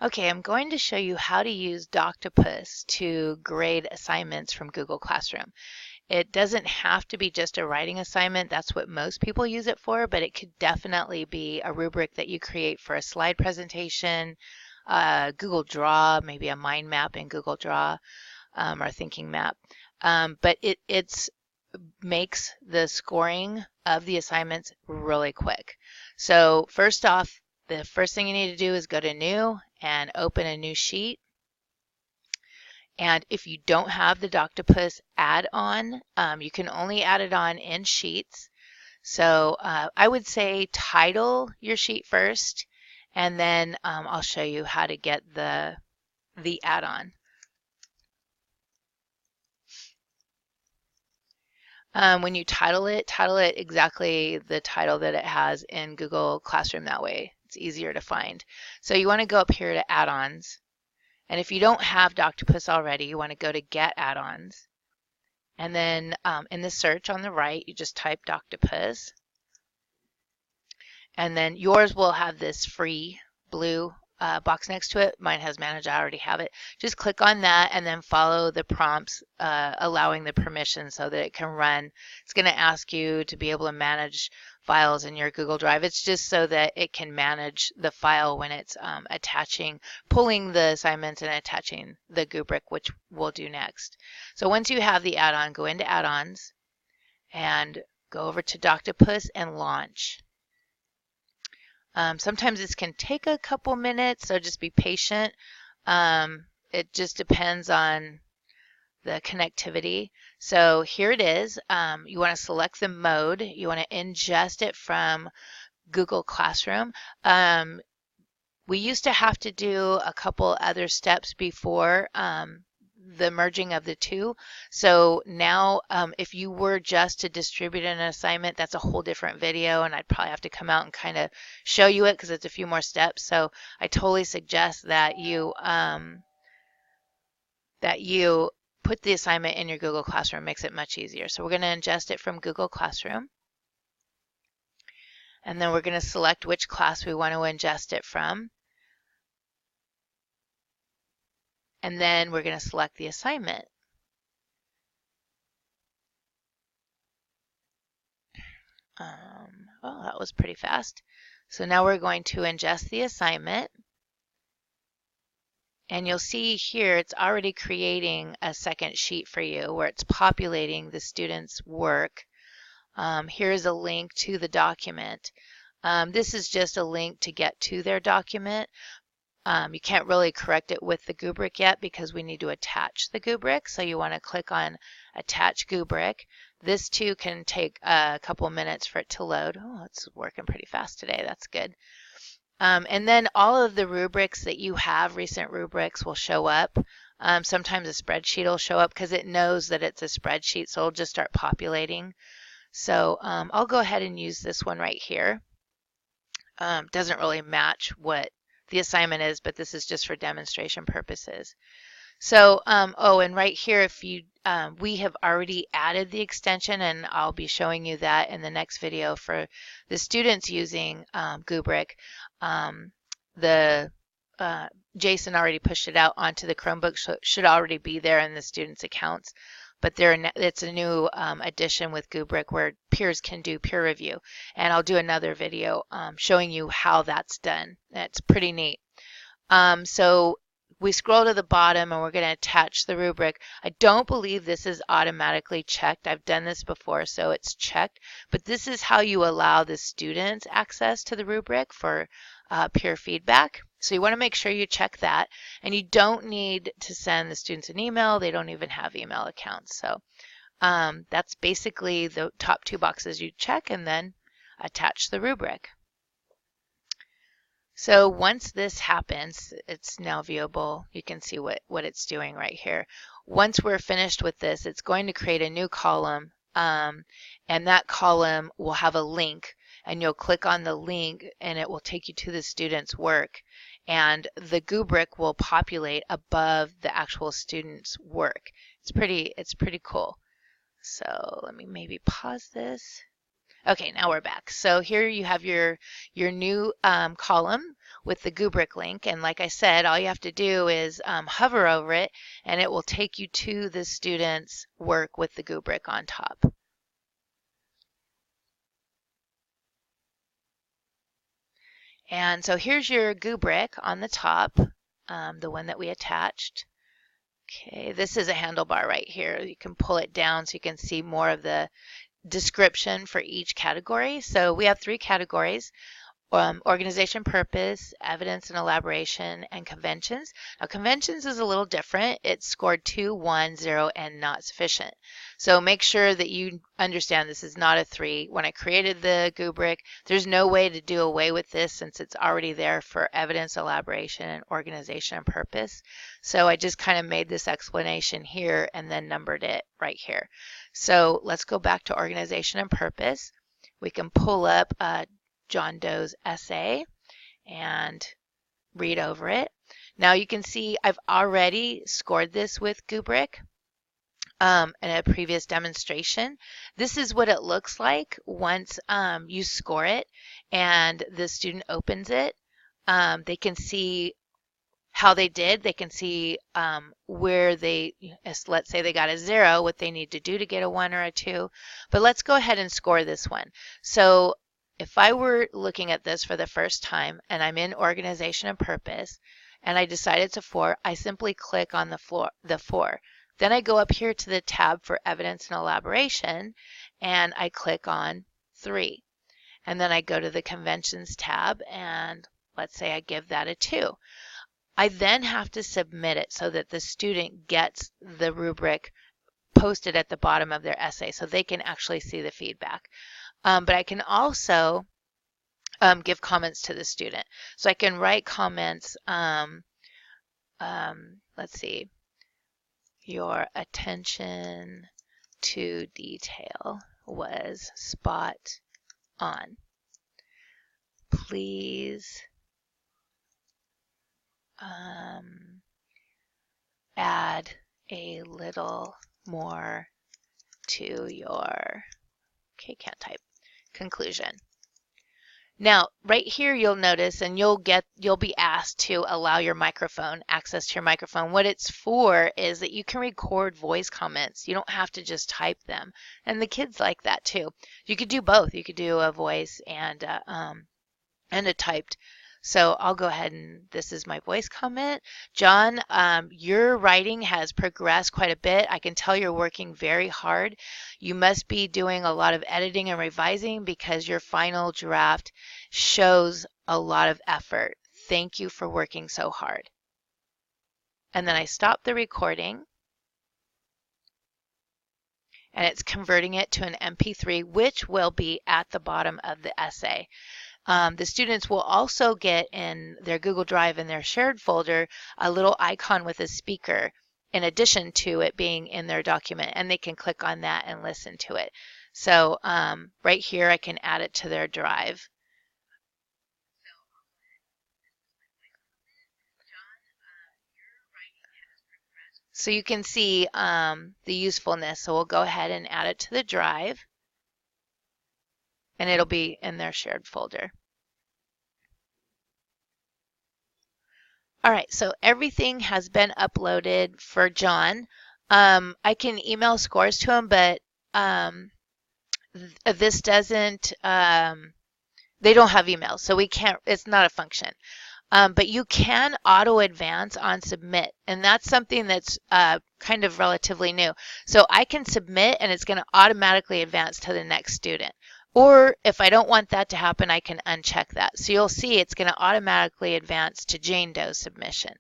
Okay, I'm going to show you how to use Doctopus to grade assignments from Google Classroom. It doesn't have to be just a writing assignment. That's what most people use it for, but it could definitely be a rubric that you create for a slide presentation, Google Draw, maybe a mind map in Google Draw, or thinking map. But it makes the scoring of the assignments really quick. So first off, the first thing you need to do is go to New and open a new sheet. And if you don't have the Doctopus add-on, you can only add it on in Sheets. So I would say title your sheet first, and then I'll show you how to get the add-on. When you title it exactly the title that it has in Google Classroom. That way it's easier to find. So you want to go up here to add-ons. And if you don't have Doctopus already, you want to go to Get Add-ons. And then in the search on the right, you just type Doctopus. And then yours will have this free blue box next to it. Mine has Manage. I already have it. Just click on that and then follow the prompts allowing the permission so that it can run. It's going to ask you to be able to manage files in your Google Drive. It's just so that it can manage the file when it's pulling the assignments and attaching the Goobric, which we'll do next. So once you have the add-on, go into add-ons and go over to Doctopus and launch. Sometimes this can take a couple minutes, so just be patient. It just depends on the connectivity. So here it is. You want to select the mode. You want to ingest it from Google Classroom. We used to have to do a couple other steps before the merging of the two. So now if you were just to distribute an assignment, that's a whole different video, and I'd probably have to come out and kind of show you it because it's a few more steps. So I totally suggest that you put the assignment in your Google Classroom. It makes it much easier. So we're going to ingest it from Google Classroom. And then we're going to select which class we want to ingest it from. And then we're going to select the assignment. Oh, that was pretty fast. So now we're going to ingest the assignment. And you'll see here it's already creating a second sheet for you where it's populating the student's work. Here's a link to the document. This is just a link to get to their document. You can't really correct it with the Goobric yet because we need to attach the Goobric. So you want to click on Attach Goobric. This too can take a couple minutes for it to load. Oh, it's working pretty fast today. That's good. And then all of the rubrics that you have, recent rubrics, will show up. Sometimes a spreadsheet will show up because it knows that it's a spreadsheet, so it'll just start populating. So I'll go ahead and use this one right here. Doesn't really match what the assignment is, but this is just for demonstration purposes. So, oh, and right here, if you, we have already added the extension, and I'll be showing you that in the next video for the students using Goobric. Jason already pushed it out onto the Chromebook, so it should already be there in the students' accounts. But it's a new addition with Goobric where peers can do peer review. And I'll do another video showing you how that's done. It's pretty neat. So we scroll to the bottom and we're going to attach the rubric. I don't believe this is automatically checked. I've done this before, so it's checked. But this is how you allow the students access to the rubric for peer feedback. So you want to make sure you check that. And you don't need to send the students an email. They don't even have email accounts. So that's basically the top two boxes you check, and then attach the rubric. So once this happens, it's now viewable. You can see what it's doing right here. Once we're finished with this, it's going to create a new column, and that column will have a link, and you'll click on the link and it will take you to the student's work, and the Goobric will populate above the actual student's work. It's pretty cool. So let me maybe pause this. Okay, now we're back. So here you have your new column with the Goobric link. And like I said, all you have to do is hover over it, and it will take you to the student's work with the Goobric on top. And so here's your Goobric on the top, the one that we attached. Okay, this is a handlebar right here. You can pull it down so you can see more of the description for each category. So we have 3 categories: organization purpose, evidence and elaboration, and conventions. Now conventions is a little different. It's scored 2, 1, 0, and not sufficient. So make sure that you understand this is not a 3. When I created the Goobric, there's no way to do away with this since it's already there for evidence, elaboration, and organization and purpose. So I just kind of made this explanation here and then numbered it right here. So let's go back to organization and purpose. We can pull up John Doe's essay and read over it. Now you can see I've already scored this with Goobric in a previous demonstration. This is what it looks like once you score it and the student opens it. They can see how they did. They can see where they, let's say they got a 0, what they need to do to get a 1 or a 2. But let's go ahead and score this one. So if I were looking at this for the first time and I'm in organization and purpose and I decided it's a 4, I simply click on the 4. Then I go up here to the tab for evidence and elaboration and I click on 3. And then I go to the conventions tab and let's say I give that a 2. I then have to submit it so that the student gets the rubric posted at the bottom of their essay so they can actually see the feedback. But I can also give comments to the student. So I can write comments, let's see, your attention to detail was spot on. Please add a little more to your, okay, can't type, conclusion. Now, right here you'll notice, and you'll be asked to allow your microphone, access to your microphone. What it's for is that you can record voice comments. You don't have to just type them. And the kids like that too. You could do both. You could do a voice and a typed. So I'll go ahead and this is my voice comment. John, your writing has progressed quite a bit. I can tell you're working very hard. You must be doing a lot of editing and revising because your final draft shows a lot of effort. Thank you for working so hard. And then I stop the recording. And it's converting it to an MP3, which will be at the bottom of the essay. The students will also get in their Google Drive in their shared folder a little icon with a speaker in addition to it being in their document, and they can click on that and listen to it. So right here I can add it to their drive. So you can see the usefulness. So we'll go ahead and add it to the drive. And it'll be in their shared folder. All right, so everything has been uploaded for John. I can email scores to him, but this doesn't, they don't have email, so we can't, it's not a function. But you can auto advance on submit, and that's something that's kind of relatively new. So I can submit and it's going to automatically advance to the next student. Or if I don't want that to happen, I can uncheck that. So you'll see it's going to automatically advance to Jane Doe's submission.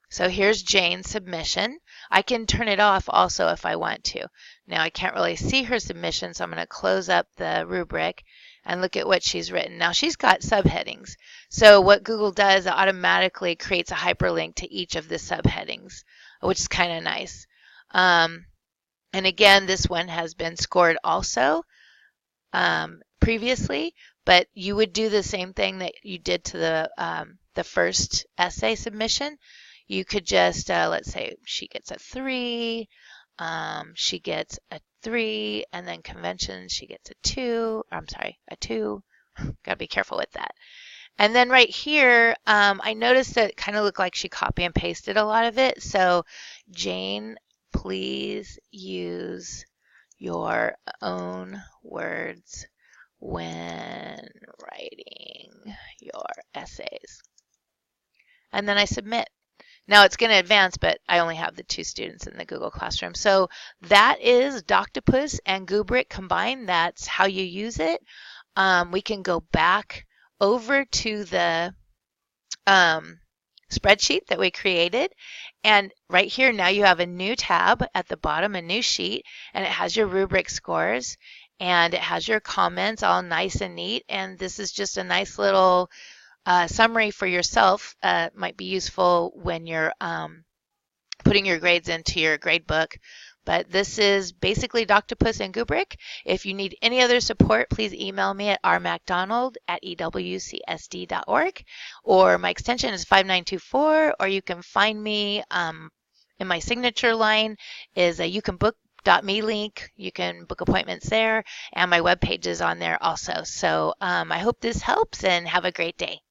So here's Jane's submission. I can turn it off also if I want to. Now I can't really see her submission, so I'm going to close up the rubric and look at what she's written. Now she's got subheadings. So what Google does, it automatically creates a hyperlink to each of the subheadings, which is kind of nice. And again, this one has been scored also previously, but you would do the same thing that you did to the first essay submission. You could just, let's say she gets a 3, she gets a 3, and then convention, she gets a 2, or I'm sorry, a 2. Got to be careful with that. And then right here, I noticed that it kind of looked like she copy and pasted a lot of it. So Jane, please use your own words when writing your essays. And then I submit. Now it's going to advance, but I only have the 2 students in the Google Classroom. So that is Doctopus and Goobric combined. That's how you use it. We can go back over to the spreadsheet that we created. And right here, now you have a new tab at the bottom, a new sheet, and it has your rubric scores and it has your comments all nice and neat. And this is just a nice little summary for yourself. Might be useful when you're putting your grades into your grade book. But this is basically Doctopus and Goobric. If you need any other support, please email me at rmacdonald@ewcsd.org, or my extension is 5924, or you can find me in my signature line is a youcanbook.me link. You can book appointments there, and my webpage is on there also. So I hope this helps, and have a great day.